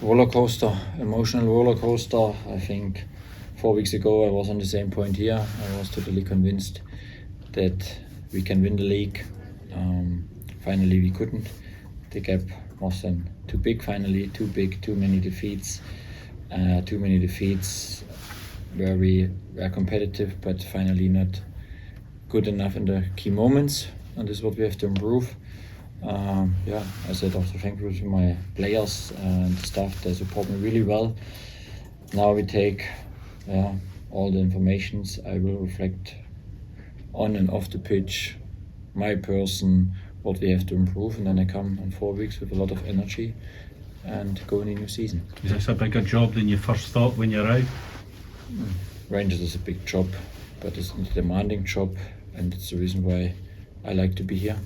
emotional roller coaster. I think 4 weeks ago I was on the same point here. I was totally convinced that we can win the league. Finally we couldn't. The gap was then too big finally, too big, too many defeats where we were competitive but finally not good enough in the key moments, and this is what we have to improve. I said also thankful to my players and staff. They support me really well. Now we take all the informations. I will reflect on and off the pitch, my person, what we have to improve, and then I come in 4 weeks with a lot of energy and go in a new season. Is this a bigger job than you first thought when you arrived? Rangers is a big job, but it's a demanding job, and it's the reason why I like to be here.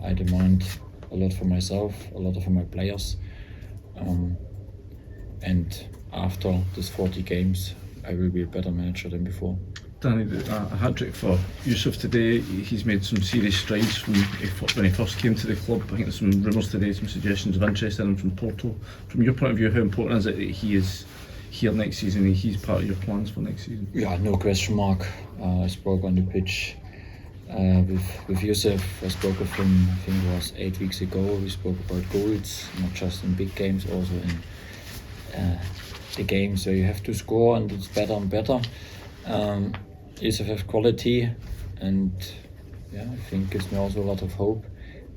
I demand a lot for myself, a lot for my players, and after this 40 games I will be a better manager than before. Danny, a hat-trick for Youssef today. He's made some serious strides from when he first came to the club. I think there's some rumours today, some suggestions of interest in him from Porto. From your point of view, how important is it that he is here next season and he's part of your plans for next season? Yeah, no question mark. I spoke on the pitch with Youssef. I spoke with him, I think it was 8 weeks ago. We spoke about goals, not just in big games, also in the games where you have to score, and it's better and better. Youssef has quality, and I think gives me also a lot of hope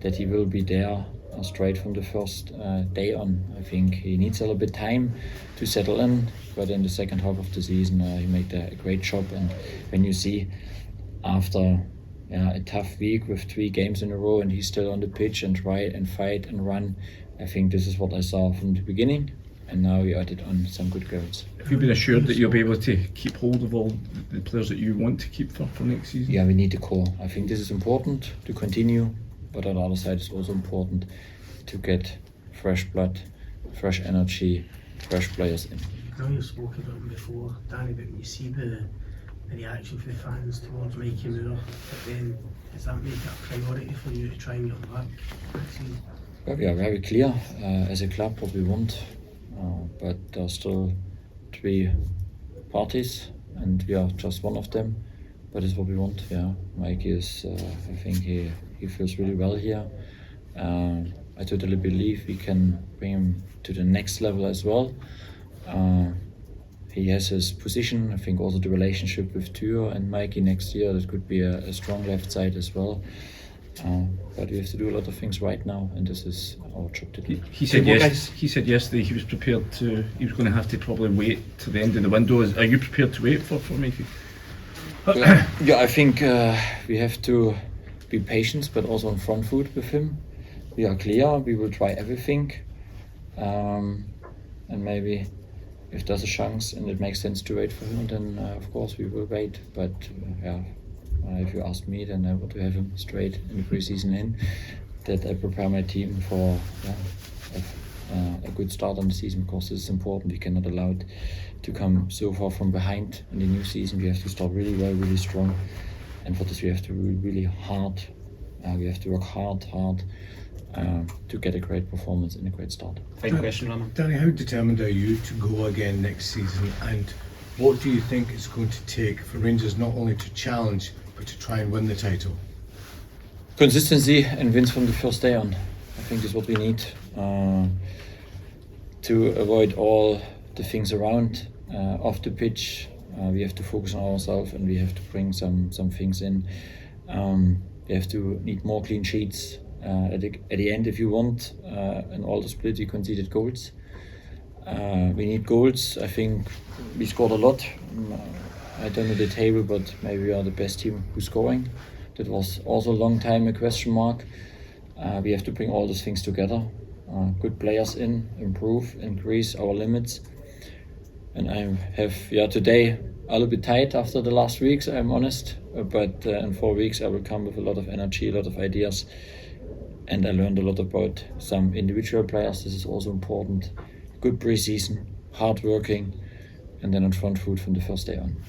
that he will be there straight from the first day on. I think he needs a little bit time to settle in, but in the second half of the season he made a great job. And when you see after a tough week with 3 games in a row and he's still on the pitch and try and fight and run, I think this is what I saw from the beginning, and now he added on some good goals. Have you been assured that you'll be able to keep hold of all the players that you want to keep for next season? Yeah, we need the core. I think this is important to continue, but on the other side it's also important to get fresh blood, fresh energy, fresh players in. I know you've spoken about it before, Danny, but when you see the reaction from the fans towards Mikey Moore, but then does that make it a priority for you to try and get back next season? Well, we are very clear as a club what we want, but there are still 3 parties and we are just one of them, but it's what we want. Mikey is, I think he feels really well here. I totally believe we can bring him to the next level as well. He has his position. I think also the relationship with Tür and Mikey next year, that could be a strong left side as well. But we have to do a lot of things right now, and this is our job to do. He said yesterday he was going to have to probably wait to the end of the window. Are you prepared to wait for Mikey? I think we have to be patient, but also on front foot with him. We are clear, we will try everything, and maybe if there's a chance and it makes sense to wait for him, then of course we will wait. But if you ask me, then I want to have him straight in the pre-season in, that I prepare my team for a good start on the season, because this is important. We cannot allow it to come so far from behind in the new season. We have to start really well, really strong, and for this we have to really hard. We have to work hard to get a great performance and a great start. Final question, Rama. Danny, how determined are you to go again next season, and what do you think it's going to take for Rangers not only to challenge but to try and win the title? Consistency and wins from the first day on. I think is what we need to avoid all the things around off the pitch. We have to focus on ourselves, and we have to bring some things in. We have to need more clean sheets at the end if you want. In all the split we conceded goals. We need goals. I think we scored a lot. I don't know the table, but maybe we are the best team who's scoring. That was also a long time a question mark. We have to bring all those things together. Good players in, improve, increase our limits. And I have today a little bit tight after the last weeks, I'm honest. But in 4 weeks I will come with a lot of energy, a lot of ideas. And I learned a lot about some individual players. This is also important. Good pre-season, hard working, and then on front foot from the first day on.